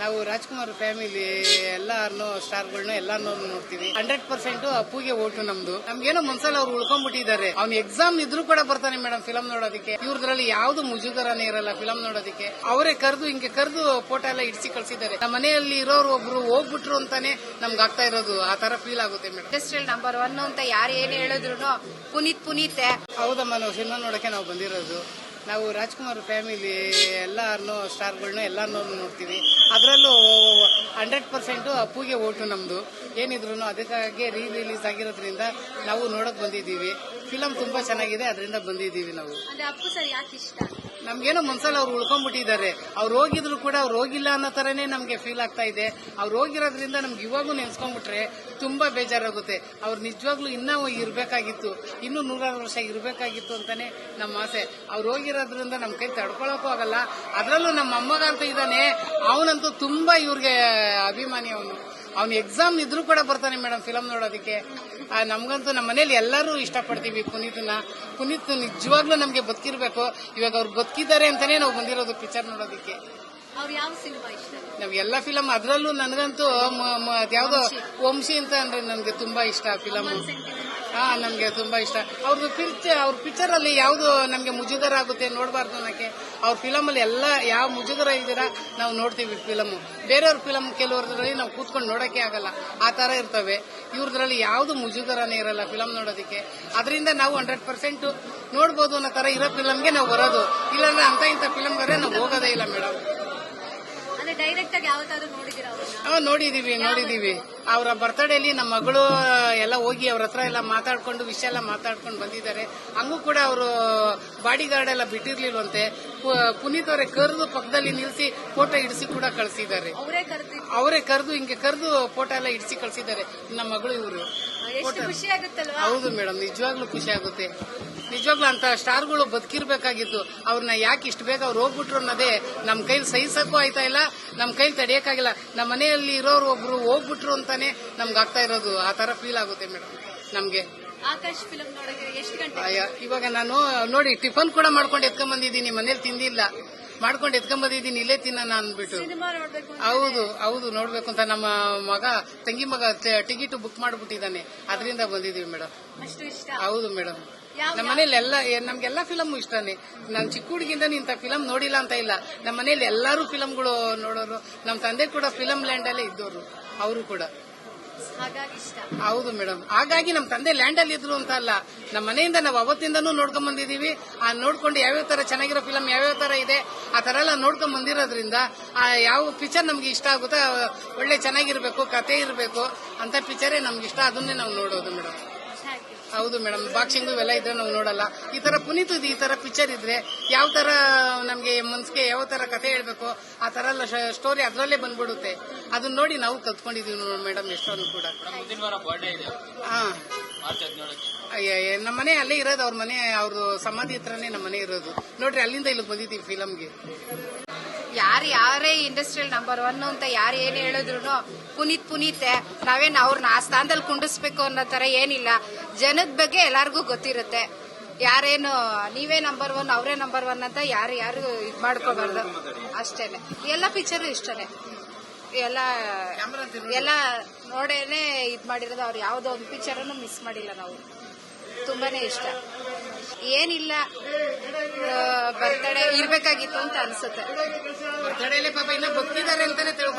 ನಾವು ರಾಜ್ಕುಮಾರ್ ಫ್ಯಾಮಿಲಿ ಎಲ್ಲಾರನ್ನು ಸ್ಟಾರ್ಗಳನ್ನ ಎಲ್ಲಾರನ್ನೂ ನೋಡ್ತೀವಿ. 100% ಅಪ್ಪುಗೆ ಓಟು ನಮ್ದು. ನಮ್ಗೇನೋ ಮನ್ಸಲ್ಲಿ ಅವ್ರು ಉಳ್ಕೊಂಡ್ಬಿಟ್ಟಿದ್ದಾರೆ. ಅವ್ನು ಎಕ್ಸಾಮ್ ಇದ್ರು ಕೂಡ ಬರ್ತಾನೆ ಮೇಡಮ್ ಫಿಲಂ ನೋಡೋದಕ್ಕೆ. ಇವ್ರದ್ರಲ್ಲಿ ಯಾವ್ದು ಮುಜುಗರನೇ ಇರಲ್ಲ ಫಿಲಂ ನೋಡೋದಕ್ಕೆ. ಅವರೇ ಹಿಂಗೆ ಕರೆದು ಫೋಟೋ ಎಲ್ಲ ಇಡಿಸಿ ಕಳ್ಸಿದ್ದಾರೆ. ನಮ್ಮ ಮನೆಯಲ್ಲಿ ಇರೋರು ಒಬ್ರು ಹೋಗ್ಬಿಟ್ರು ಅಂತಾನೆ ನಮ್ಗೆ ಆಗ್ತಾ ಇರೋದು. ಆ ತರ ಫೀಲ್ ಆಗುತ್ತೆ ಮೇಡಮ್. ಇಂಡಸ್ಟ್ರಿಯಲ್ ನಂಬರ್ 1 ಅಂತ ಯಾರು ಏನ್ ಹೇಳಿದ್ರು ಪುನೀತ್ ಹೌದಮ್ಮ, ನಾವು ಸಿನಿಮಾ ನೋಡಕ್ಕೆ ನಾವು ಬಂದಿರೋದು. ನಾವು ರಾಜ್ಕುಮಾರ್ ಫ್ಯಾಮಿಲಿ ಎಲ್ಲಾರನ್ನು ಸ್ಟಾರ್ಗಳನ್ನ ಎಲ್ಲಾರನ್ನೂ ನೋಡ್ತೀವಿ. ಅದರಲ್ಲೂ 100% ಅಪ್ಪುಗೆ ಓಟು ನಮ್ದು. ಏನಿದ್ರು ಅದಕ್ಕಾಗಿ ರಿಲೀಸ್ ಆಗಿರೋದ್ರಿಂದ ನಾವು ನೋಡಕ್ ಬಂದಿದ್ದೀವಿ. ಫಿಲಂ ತುಂಬಾ ಚೆನ್ನಾಗಿದೆ, ಅದರಿಂದ ಬಂದಿದ್ದೀವಿ ನಾವು. ಅಪ್ಪು ಸರ್ ಯಾಕೆ ಇಷ್ಟ? ನಮ್ಗೇನೋ ಮನ್ಸಲ್ಲಿ ಅವ್ರು ಉಳ್ಕೊಂಡ್ಬಿಟ್ಟಿದ್ದಾರೆ. ಅವ್ರು ಹೋಗಿದ್ರು ಕೂಡ ಅವ್ರು ಹೋಗಿಲ್ಲ ಅನ್ನೋ ತರನೇ ನಮ್ಗೆ ಫೀಲ್ ಆಗ್ತಾ ಇದೆ. ಅವ್ರು ಹೋಗಿರೋದ್ರಿಂದ ನಮ್ಗೆ ಇವಾಗೂ ನೆನ್ಸ್ಕೊಂಡ್ಬಿಟ್ರೆ ತುಂಬಾ ಬೇಜಾರಾಗುತ್ತೆ. ಅವ್ರು ನಿಜವಾಗ್ಲೂ ಇನ್ನೂ ಇರ್ಬೇಕಾಗಿತ್ತು, ಇನ್ನೂ 100 ವರ್ಷ ಇರ್ಬೇಕಾಗಿತ್ತು ಅಂತಾನೆ ನಮ್ಮ ಆಸೆ. ಅವ್ರು ಹೋಗಿರೋದ್ರಿಂದ ನಮ್ ಕೈ ತಡ್ಕೊಳಕ್ಕೂ ಆಗಲ್ಲ. ಅದ್ರಲ್ಲೂ ನಮ್ಮ ಅಮ್ಮಗ ಅಂತ ಇದ್ದಾನೆ, ಅವನಂತೂ ತುಂಬಾ ಇವ್ರಿಗೆ ಅಭಿಮಾನಿ. ಅವ್ನು ಎಕ್ಸಾಮ್ ಇದ್ರು ಕೂಡ ಬರ್ತಾನೆ ಮೇಡಮ್ ಫಿಲಂ ನೋಡೋದಕ್ಕೆ. ನಮ್ಗಂತೂ ನಮ್ಮ ಮನೇಲಿ ಎಲ್ಲರೂ ಇಷ್ಟಪಡ್ತೀವಿ ಪುನೀತ್ ನಿಜವಾಗ್ಲೂ ನಮ್ಗೆ ಬದುಕಿರ್ಬೇಕು. ಇವಾಗ ಅವ್ರು ಬದುಕಿದ್ದಾರೆ ಅಂತಾನೆ ನಾವು ಬಂದಿರೋದು ಪಿಕ್ಚರ್ ನೋಡೋದಕ್ಕೆ. ನಾವ್ ಎಲ್ಲ ಫಿಲಂ, ಅದ್ರಲ್ಲೂ ನನಗಂತೂ ಯಾವ್ದೋ ವಂಶಿ ಅಂತ ಅಂದ್ರೆ ನನ್ಗೆ ತುಂಬಾ ಇಷ್ಟ ಫಿಲಂ. ನಮ್ಗೆ ತುಂಬಾ ಇಷ್ಟ ಅವ್ರ ಪಿಕ್ಚರ್ ಅಲ್ಲಿ ಯಾವ್ದು ನಮ್ಗೆ ಮುಜುಗರ ಆಗುತ್ತೆ ನೋಡಬಾರ್ದು ಅನ್ನಕ್ಕೆ. ಅವ್ರ ಫಿಲಂ ಅಲ್ಲಿ ಎಲ್ಲ ಯಾವ ಮುಜುಗರ ಇದ್ದೀರಾ ನಾವು ನೋಡ್ತೀವಿ ಫಿಲಮ್. ಬೇರೆಯವ್ರ ಫಿಲಂ ಕೆಲವ್ರದ್ರಲ್ಲಿ ನಾವು ಕೂತ್ಕೊಂಡು ನೋಡಕ್ಕೆ ಆಗಲ್ಲ, ಆ ತರ ಇರ್ತವೆ. ಇವ್ರದ್ರಲ್ಲಿ ಯಾವ್ದು ಮುಜುಗರನೇ ಇರಲ್ಲ ಫಿಲಂ ನೋಡೋದಕ್ಕೆ. ಅದರಿಂದ ನಾವು 100% ನೋಡ್ಬೋದು ಅನ್ನೋ ತರ ಇರೋ ಫಿಲಂಗೆ ನಾವು ಬರೋದು. ಇಲ್ಲಾಂದ್ರೆ ಅಂತ ಇಂಥ ಫಿಲಂಗಾರೆ ನಾವು ಹೋಗೋದೇ ಇಲ್ಲ ಮೇಡಮ್. ಡೈರೆಕ್ಟ್ ಆಗಿ ಯಾವತ್ತಾದ್ರೂ ನೋಡಿದಿರಾ? ನೋಡಿದೀವಿ. ಅವರ ಬರ್ತ್ಡೇಲಿ ನಮ್ಮ ಮಗಳು ಎಲ್ಲ ಹೋಗಿ ಅವ್ರ ಹತ್ರ ಎಲ್ಲ ಮಾತಾಡ್ಕೊಂಡು ವಿಷಯ ಎಲ್ಲ ಮಾತಾಡ್ಕೊಂಡು ಬಂದಿದ್ದಾರೆ. ಹಂಗೂ ಕೂಡ ಅವರು ಬಾಡಿ ಗಾರ್ಡ್ ಎಲ್ಲ ಬಿಟ್ಟಿರ್ಲಿಲ್ವಂತೆ. ಪುನೀತ್ ಅವರೇ ಕರೆದು ಪಕ್ಕದಲ್ಲಿ ನಿಲ್ಸಿ ಫೋಟೋ ಇಡಿಸಿ ಕೂಡ ಕಳಿಸಿದ್ದಾರೆ. ಅವರೇ ಹಿಂಗೆ ಕರೆದು ಫೋಟೋ ಎಲ್ಲ ಇಡಿಸಿ ಕಳಿಸಿದ್ದಾರೆ ನಮ್ಮ ಮಗಳು. ಇವರು ಹೌದು ಮೇಡಮ್, ನಿಜವಾಗ್ಲೂ ಖುಷಿ ಆಗುತ್ತೆ. ನಿಜವಾಗ್ಲೂ ಅಂತ ಸ್ಟಾರ್ಗಳು ಬದುಕಿರ್ಬೇಕಾಗಿತ್ತು. ಅವ್ರನ್ನ ಯಾಕೆ ಇಷ್ಟು ಬೇಗ ಅವ್ರು ಹೋಗ್ಬಿಟ್ರು ಅನ್ನೋದೇ ನಮ್ ಕೈಲಿ ಸಹಿಸಕ್ಕೂ ಆಯ್ತಾ ಇಲ್ಲ, ನಮ್ ಕೈಲಿ ತಡೆಯಕ್ಕಾಗಿಲ್ಲ. ನಮ್ಮ ಮನೆಯಲ್ಲಿ ಇರೋರು ಒಬ್ರು ಹೋಗ್ಬಿಟ್ರು ಅಂತಾನೆ ನಮ್ಗೆ ಆಗ್ತಾ ಇರೋದು. ಆ ತರ ಫೀಲ್ ಆಗುತ್ತೆ ಮೇಡಮ್ ನಮ್ಗೆ. ಆಕಾಶ್ ಫಿಲಂ ನೋಡಕ್ಕೆ ಎಷ್ಟು ಗಂಟೆ? ಇವಾಗ ನಾನು ನೋಡಿ ಟಿಫನ್ ಕೂಡ ಮಾಡ್ಕೊಂಡು ಎತ್ಕೊಂಡ್ ಬಂದಿದ್ದೀನಿ. ಮನೇಲಿ ತಿಂದಿಲ್ಲ, ಮಾಡ್ಕೊಂಡು ಎತ್ಕೊಂಡ್ ಬಂದಿದ್ದೀನಿ, ಇಲ್ಲೇ ತಿನ್ನೋಣ ಅಂದ್ಬಿಟ್ಟು. ಹೌದು ನೋಡ್ಬೇಕು ಅಂತ ನಮ್ಮ ತಂಗಿ ಮಗ ಟಿಕೆಟ್ ಬುಕ್ ಮಾಡ್ಬಿಟ್ಟಿದ್ದಾನೆ. ಅದರಿಂದ ಬಂದಿದೀವಿ ಮೇಡಮ್. ಹೌದು ಮೇಡಮ್, ನಮ್ಮ ಮನೇಲಿ ನಮ್ಗೆಲ್ಲಾ ಫಿಲಂ ಇಷ್ಟನೇ. ನಾನು ಚಿಕ್ಕ ಹುಡುಗಿಂದ ಇಂಥ ಫಿಲಂ ನೋಡಿಲ್ಲ ಅಂತ ಇಲ್ಲ. ನಮ್ಮ ಮನೇಲಿ ಎಲ್ಲಾರು ಫಿಲಂಗಳು ನೋಡೋರು. ನಮ್ಮ ತಂದೆ ಕೂಡ ಫಿಲಂ ಲ್ಯಾಂಡ್ ಅಲ್ಲೇ ಇದ್ದವರು, ಅವರು ಕೂಡ. ಹೌದು ಮೇಡಮ್, ಹಾಗಾಗಿ ನಮ್ಮ ತಂದೆ ಲ್ಯಾಂಡ್ ಅಲ್ಲಿ ಇದ್ರು ಅಂತ ಅಲ್ಲ, ನಮ್ಮ ಮನೆಯಿಂದ ನಾವು ಅವತ್ತಿಂದನೂ ನೋಡ್ಕೊಂಡ್ ಬಂದಿದೀವಿ. ನೋಡ್ಕೊಂಡು ಯಾವ್ಯಾವ ತರ ಚೆನ್ನಾಗಿರೋ ಫಿಲಂ ಯಾವ್ಯಾವ ತರ ಇದೆ ಆ ತರ ಎಲ್ಲ ನೋಡ್ಕೊಂಡ್ ಬಂದಿರೋದ್ರಿಂದ ಯಾವ ಪಿಕ್ಚರ್ ನಮ್ಗೆ ಇಷ್ಟ ಆಗುತ್ತೋ, ಒಳ್ಳೆ ಚೆನ್ನಾಗಿರ್ಬೇಕು, ಕತೆ ಇರಬೇಕು ಅಂತ ಪಿಕ್ಚರೇ ನಮ್ಗೆ ಇಷ್ಟ, ಅದನ್ನೇ ನಾವು ನೋಡೋದು ಮೇಡಮ್. ಹೌದು ಮೇಡಮ್, ಬಾಕ್ಸಿಂಗು ಇವೆಲ್ಲ ಇದ್ರೆ ನಾವು ನೋಡಲ್ಲ. ಈ ತರ ಪುನೀತ್ ಈ ತರ ಪಿಕ್ಚರ್ ಇದ್ರೆ ಯಾವ ತರ ನಮ್ಗೆ ಮನ್ಸಿಗೆ ಯಾವ ತರ ಕತೆ ಹೇಳ್ಬೇಕು ಆ ತರ ಎಲ್ಲ ಸ್ಟೋರಿ ಅದ್ರಲ್ಲೇ ಬಂದ್ಬಿಡುತ್ತೆ. ಅದನ್ನ ನೋಡಿ ನಾವು ಕಲ್ತ್ಕೊಂಡಿದೀವಿ ಮೇಡಮ್ ಎಷ್ಟೊಂದು ಕೂಡ. ನಮ್ಮ ಮನೆ ಅಲ್ಲೇ ಇರೋದು, ಅವ್ರ ಮನೆ ಅವ್ರದ್ದು ಸಮಾಧಿ ಹತ್ರನೇ ನಮ್ಮ ಮನೆ ಇರೋದು. ನೋಡ್ರಿ, ಅಲ್ಲಿಂದ ಇಲ್ಲಿಗೆ ಬಂದಿದ್ದೀವಿ ಫಿಲಂಗೆ. ಯಾರೇ ಇಂಡಸ್ಟ್ರಿಯಲ್ ನಂಬರ್ 1 ಅಂತ ಯಾರು ಏನ್ ಹೇಳಿದ್ರು ಪುನೀತ್ ನಾವೇನ್ ಅವ್ರನ್ನ ಆ ಸ್ಥಾನದಲ್ಲಿ ಕುಂಡಿಸ್ಬೇಕು ಅನ್ನೋ ತರ ಏನಿಲ್ಲ. ಜನದ ಬಗ್ಗೆ ಎಲ್ಲಾರ್ಗೂ ಗೊತ್ತಿರುತ್ತೆ. ಯಾರೇನು ನೀವೇ ನಂಬರ್ 1 ಅವರೇ ನಂಬರ್ 1 ಅಂತ ಯಾರು ಇದ್ ಮಾಡ್ಕೋಬಾರ್ದು ಅಷ್ಟೇನೆ. ಎಲ್ಲ ಪಿಕ್ಚರ್ ಇಷ್ಟನೇ, ಎಲ್ಲ ನೋಡೇನೆ ಇದ್ ಮಾಡಿರೋದು. ಅವ್ರು ಯಾವ್ದೋ ಒಂದು ಪಿಕ್ಚರ್ ಮಿಸ್ ಮಾಡಿಲ್ಲ ನಾವು. ತುಂಬಾನೇ ಇಷ್ಟ. ಏನಿಲ್ಲ, ಬರ್ತಡೇ ಇರ್ಬೇಕಾಗಿತ್ತು ಅಂತ ಅನ್ಸುತ್ತೆ. ಬರ್ತಡೇಲೆ ಪಾಪ ಇನ್ನ ಬದುಕಿದ್ದಾರೆ ಅಂತಾನೆ ತಿಳ್ಕೊ